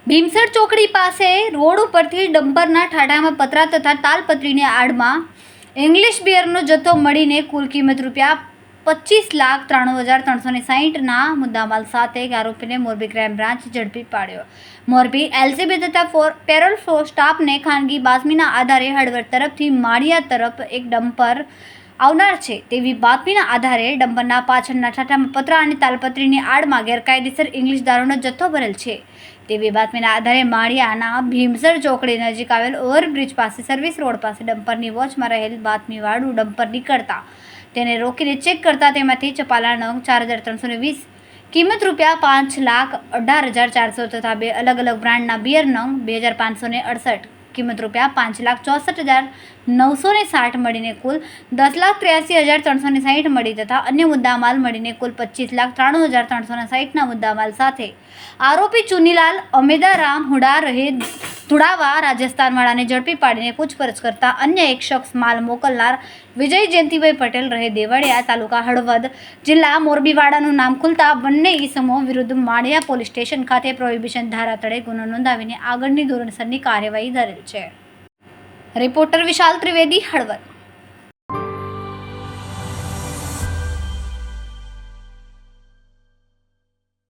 ભીમસર ચોકડી પાસે રોડ ઉપરથી ડમ્પરના ઠાઠામાં પતરા તથા તાલપત્રીની આડમાં ઇંગ્લિશ બિયરનો જથ્થો મળીને કુલ કિંમત ₹25,93,360ના મુદ્દામાલ સાથે એક આરોપીને મોરબી ક્રાઇમ બ્રાન્ચ ઝડપી પાડ્યો. મોરબી એલસીબી તથા પેરોલ સ્ટાફને ખાનગી બાતમીના આધારે હળવદ તરફથી માળિયા તરફ એક ડમ્પર આવનાર છે તેવી બાતમીના આધારે ડમ્પરના પાછળના ઠાઠામાં પતરા અને તાલપત્રીની આડમાં ગેરકાયદેસર ઇંગ્લિશ દારૂનો જથ્થો ભરેલ છે તેવી બાતમીના આધારે માળિયાના ભીમસર ચોકડી નજીક આવેલ ઓવરબ્રિજ પાસે સર્વિસ રોડ પાસે ડમ્પરની વોચમાં રહેલ બાતમીવાળું ડમ્પર નીકળતા તેને રોકીને ચેક કરતા તેમાંથી ચપાલા નંગ 4,320, કિંમત ₹5,18,400 તથા બે અલગ અલગ બ્રાન્ડના બિયર નંગ 2,568, કિંમત ₹5,64,960 મળીને કુલ 10,83,360 મળી તથા અન્ય મુદ્દામાલ મળીને કુલ 25,93,360ના મુદ્દામાલ સાથે આરોપી ચુનીલાલ અમેદારામ હુડા રહે ધુડાવા રાજસ્થાનવાળાને ઝડપી પાડીને પૂછપરછ કરતા અન્ય એક શખ્સ માલ મોકલનાર વિજય જયંતિભાઈ પટેલ રહે દેવળિયા તાલુકા હળવદ જિલ્લા મોરબીવાળાનું નામ ખુલતા બંને ઈસમો વિરુદ્ધ માળિયા પોલીસ સ્ટેશન ખાતે પ્રોહિબિશન ધારા તળે ગુનો નોંધાવીને આગળની ધોરણસરની કાર્યવાહી ધરેલ છે. રિપોર્ટર વિશાલ ત્રિવેદી, હળવદ.